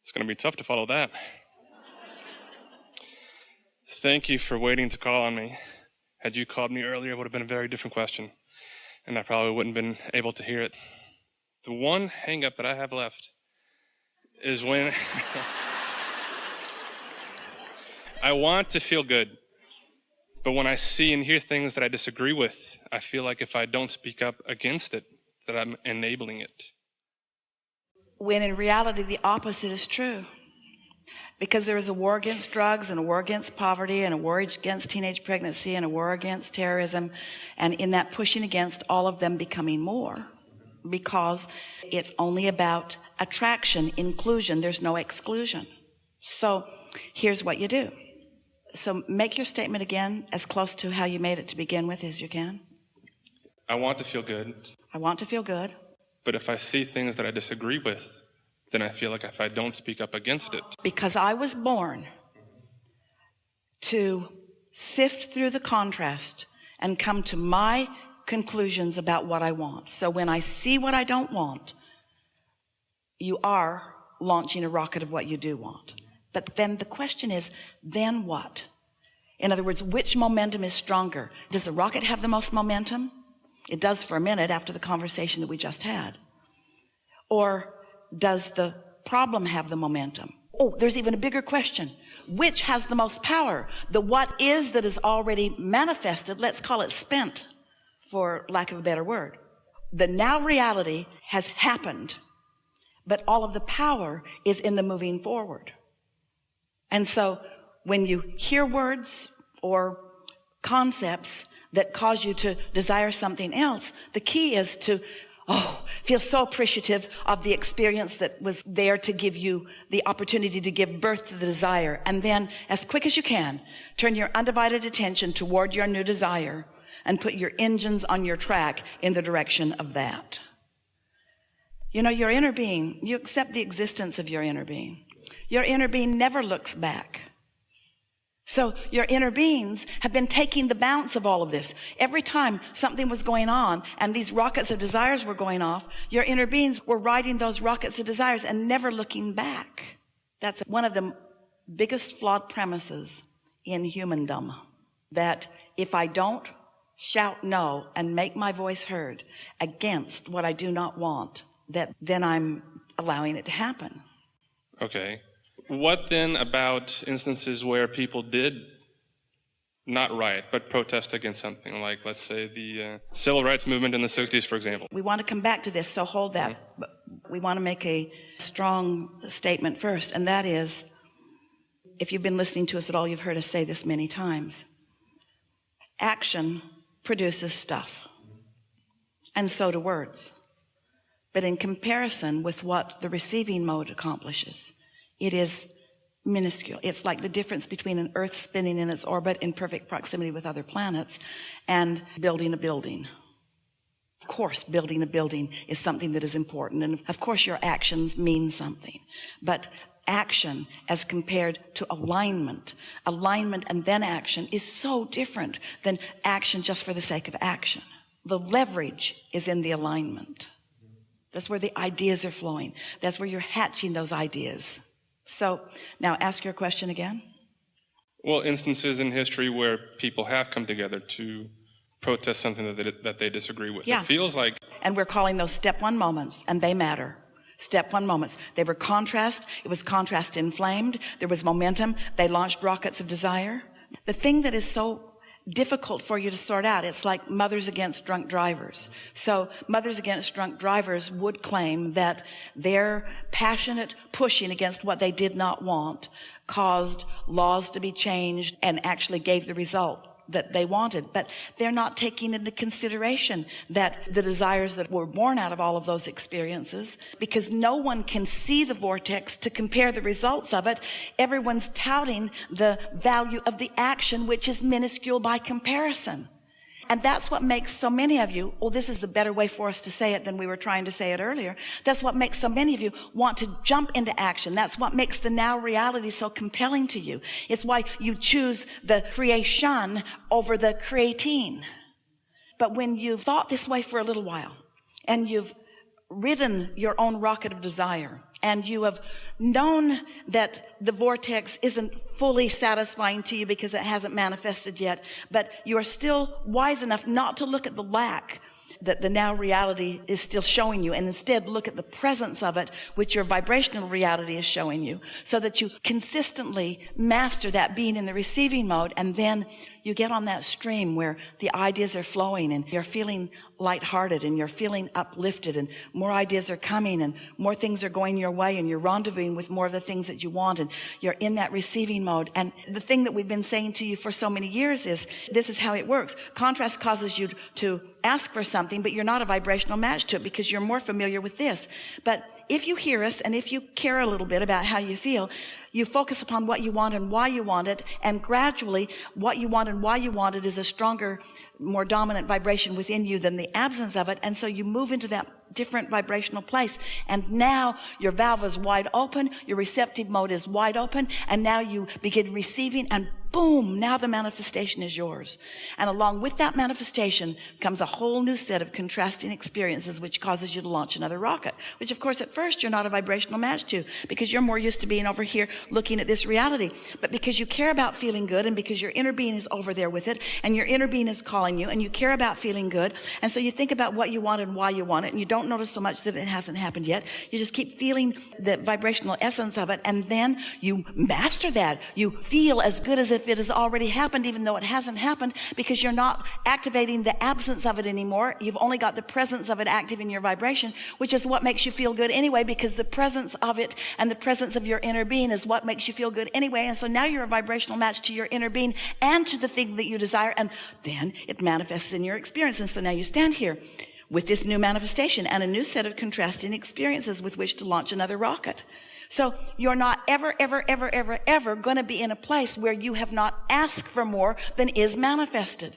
It's going to be tough to follow that. Thank you for waiting to call on me. Had you called me earlier, it would have been a very different question, and I probably wouldn't have been able to hear it. The one hang-up that I have left is when I want to feel good, but when I see and hear things that I disagree with, I feel like if I don't speak up against it, that I'm enabling it. When in reality, the opposite is true. Because there is a war against drugs and a war against poverty and a war against teenage pregnancy and a war against terrorism. And in that pushing against, all of them becoming more. Because it's only about attraction, inclusion. There's no exclusion. So here's what you do. So make your statement again as close to how you made it to begin with as you can. I want to feel good. I want to feel good. But if I see things that I disagree with, then I feel like if I don't speak up against it. Because I was born to sift through the contrast and come to my conclusions about what I want. So when I see what I don't want, you are launching a rocket of what you do want. But then the question is, then what? In other words, which momentum is stronger? Does the rocket have the most momentum? It does for a minute after the conversation that we just had. Or does the problem have the momentum? Oh, there's even a bigger question. Which has the most power? The what is that is already manifested, let's call it spent, for lack of a better word. The now reality has happened, but all of the power is in the moving forward. And so when you hear words or concepts that cause you to desire something else, the key is to feel so appreciative of the experience that was there to give you the opportunity to give birth to the desire. And then, as quick as you can, turn your undivided attention toward your new desire and put your engines on your track in the direction of that. You know, your inner being, you accept the existence of your inner being. Your inner being never looks back. So your inner beings have been taking the bounce of all of this. Every time something was going on and these rockets of desires were going off, your inner beings were riding those rockets of desires and never looking back. That's one of the biggest flawed premises in humandom. That if I don't shout no and make my voice heard against what I do not want, that then I'm allowing it to happen. Okay. What then about instances where people did not riot, but protest against something, like, let's say, the civil rights movement in the 60s, for example? We want to come back to this, so hold that. Mm-hmm. But we want to make a strong statement first, and that is, if you've been listening to us at all, you've heard us say this many times. Action produces stuff, and so do words. But in comparison with what the receiving mode accomplishes, it is minuscule. It's like the difference between an Earth spinning in its orbit in perfect proximity with other planets and building a building. Of course, building a building is something that is important. And of course, your actions mean something. But action as compared to alignment and then action is so different than action just for the sake of action. The leverage is in the alignment. That's where the ideas are flowing. That's where you're hatching those ideas. So now ask your question again. Well, instances in history where people have come together to protest something that they disagree with. Yeah. It feels like... And we're calling those step one moments, and they matter. Step one moments. They were contrast. It was contrast inflamed. There was momentum. They launched rockets of desire. The thing that is so difficult for you to sort out, it's like mothers against drunk drivers. So mothers against drunk drivers would claim that their passionate pushing against what they did not want caused laws to be changed and actually gave the result that they wanted. But they're not taking into consideration that the desires that were born out of all of those experiences, because no one can see the vortex to compare the results of it. Everyone's touting the value of the action, which is minuscule by comparison. And that's what makes so many of you, this is a better way for us to say it than we were trying to say it earlier. That's what makes so many of you want to jump into action. That's what makes the now reality so compelling to you. It's why you choose the creation over the creating. But when you've thought this way for a little while, and you've ridden your own rocket of desire, and you have known that the vortex isn't fully satisfying to you because it hasn't manifested yet, but you are still wise enough not to look at the lack that the now reality is still showing you, and instead look at the presence of it, which your vibrational reality is showing you, so that you consistently master that being in the receiving mode. And then you get on that stream where the ideas are flowing and you're feeling lighthearted and you're feeling uplifted, and more ideas are coming and more things are going your way, and you're rendezvousing with more of the things that you want, and you're in that receiving mode. And the thing that we've been saying to you for so many years is, this is how it works. Contrast causes you to ask for something, but you're not a vibrational match to it because you're more familiar with this. But if you hear us, and if you care a little bit about how you feel, you focus upon what you want and why you want it, and gradually what you want and why you want it is a stronger, more dominant vibration within you than the absence of it. And so you move into that different vibrational place, and now your valve is wide open, your receptive mode is wide open, and now you begin receiving, and boom, now the manifestation is yours. And along with that manifestation comes a whole new set of contrasting experiences, which causes you to launch another rocket, which of course at first you're not a vibrational match to, because you're more used to being over here looking at this reality. But because you care about feeling good, and because your inner being is over there with it, and your inner being is calling you, and you care about feeling good, and so you think about what you want and why you want it, and you don't notice so much that it hasn't happened yet. You just keep feeling the vibrational essence of it, and then you master that. You feel as good as if it has already happened, even though it hasn't happened, because you're not activating the absence of it anymore. You've only got the presence of it active in your vibration, which is what makes you feel good anyway, because the presence of it and the presence of your inner being is what makes you feel good anyway. And so now you're a vibrational match to your inner being and to the thing that you desire, and then it manifests in your experience. And so now you stand here with this new manifestation and a new set of contrasting experiences with which to launch another rocket. So you're not ever going to be in a place where you have not asked for more than is manifested.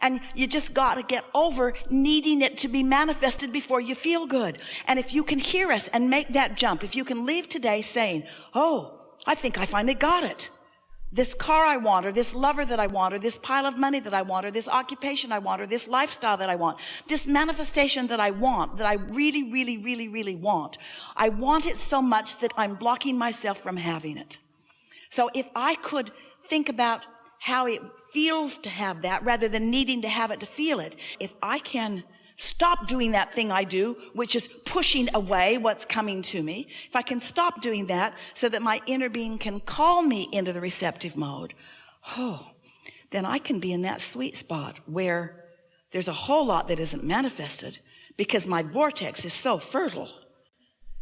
And you just got to get over needing it to be manifested before you feel good. And if you can hear us and make that jump, if you can leave today saying, oh, I think I finally got it. This car I want, or this lover that I want, or this pile of money that I want, or this occupation I want, or this lifestyle that I want, this manifestation that I want, that I really want. I want it so much that I'm blocking myself from having it. So if I could think about how it feels to have that rather than needing to have it to feel it, if I can stop doing that thing I do, which is pushing away what's coming to me, if I can stop doing that so that my inner being can call me into the receptive mode, then I can be in that sweet spot where there's a whole lot that isn't manifested because my vortex is so fertile.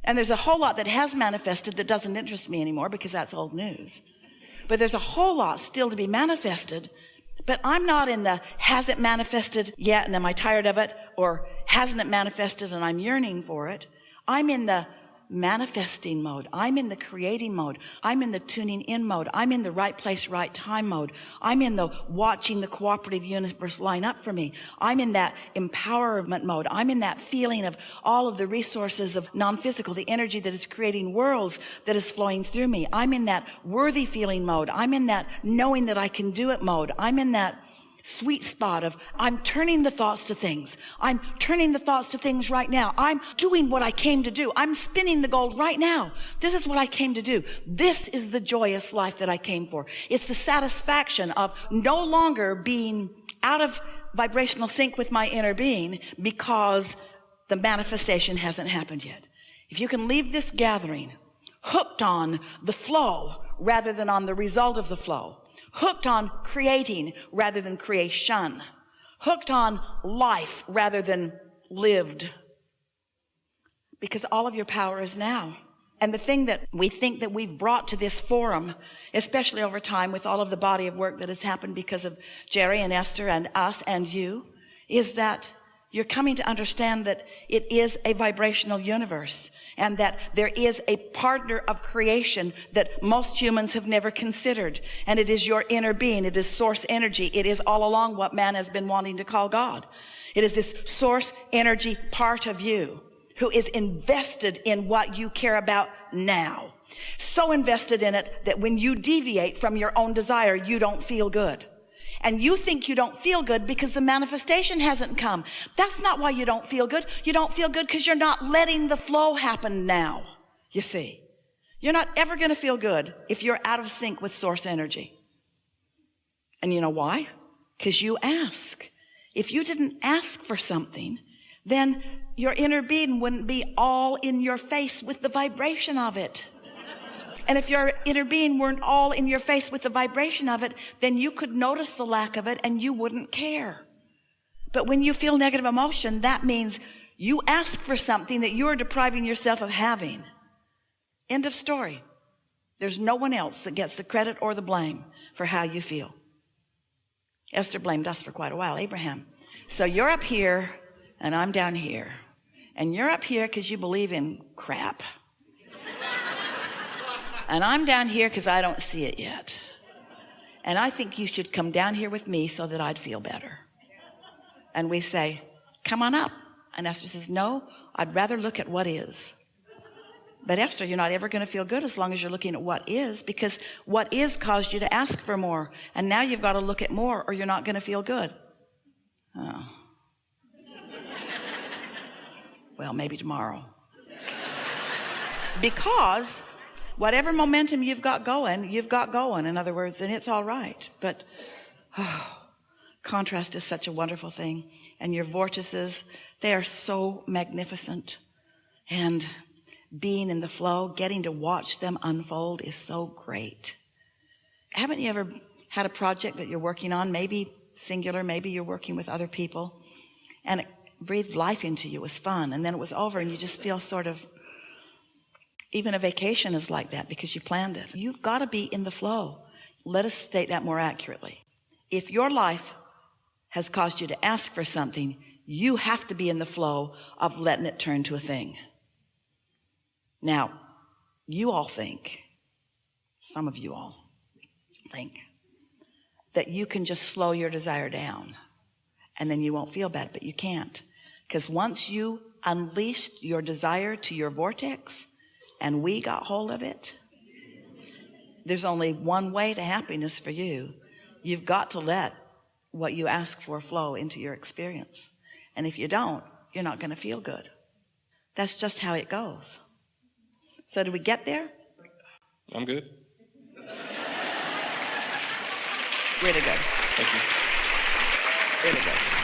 And there's a whole lot that has manifested that doesn't interest me anymore because that's old news. But there's a whole lot still to be manifested. But I'm not in the has it manifested yet and am I tired of it, or hasn't it manifested and I'm yearning for it. I'm in the manifesting mode. I'm in the creating mode. I'm in the tuning in mode. I'm in the right place, right time mode. I'm in the watching the cooperative universe line up for me. I'm in that empowerment mode. I'm in that feeling of all of the resources of non-physical, the energy that is creating worlds that is flowing through me. I'm in that worthy feeling mode. I'm in that knowing that I can do it mode. I'm in that sweet spot of I'm turning the thoughts to things. I'm turning the thoughts to things right now. I'm doing what I came to do. I'm spinning the gold right now. This is what I came to do. This is the joyous life that I came for. It's the satisfaction of no longer being out of vibrational sync with my inner being because the manifestation hasn't happened yet. If you can leave this gathering hooked on the flow rather than on the result of the flow, hooked on creating rather than creation, hooked on life rather than lived, because all of your power is now. And the thing that we think that we've brought to this forum, especially over time with all of the body of work that has happened because of Jerry and Esther and us and you, is that you're coming to understand that it is a vibrational universe, and that there is a partner of creation that most humans have never considered. And it is your inner being. It is source energy. It is all along what man has been wanting to call God. It is this source energy part of you who is invested in what you care about now. So invested in it that when you deviate from your own desire, you don't feel good. And you think you don't feel good because the manifestation hasn't come. That's not why you don't feel good. You don't feel good because you're not letting the flow happen now. You see, you're not ever going to feel good if you're out of sync with source energy. And you know why? Because you ask. If you didn't ask for something, then your inner being wouldn't be all in your face with the vibration of it. And if your inner being weren't all in your face with the vibration of it, then you could notice the lack of it and you wouldn't care. But when you feel negative emotion, that means you ask for something that you are depriving yourself of having. End of story. There's no one else that gets the credit or the blame for how you feel. Esther blamed us for quite a while, Abraham. So you're up here and I'm down here. And you're up here because you believe in crap. And I'm down here because I don't see it yet. And I think you should come down here with me so that I'd feel better. And we say, come on up. And Esther says, no, I'd rather look at what is. But Esther, you're not ever going to feel good as long as you're looking at what is, because what is caused you to ask for more. And now you've got to look at more or you're not going to feel good. Oh. Well, maybe tomorrow. Because whatever momentum you've got going, in other words, and it's all right. But contrast is such a wonderful thing. And your vortices, they are so magnificent. And being in the flow, getting to watch them unfold is so great. Haven't you ever had a project that you're working on, maybe singular, maybe you're working with other people, and it breathed life into you, it was fun, and then it was over and you just feel sort of, even a vacation is like that because you planned it. You've got to be in the flow. Let us state that more accurately. If your life has caused you to ask for something, you have to be in the flow of letting it turn to a thing. Now, you all think, some of you all think, that you can just slow your desire down and then you won't feel bad, but you can't. Because once you unleashed your desire to your vortex and we got hold of it, there's only one way to happiness for you. You've got to let what you ask for flow into your experience. And if you don't, you're not going to feel good. That's just how it goes. So did we get there? I'm good. Really good. Thank you. Really good.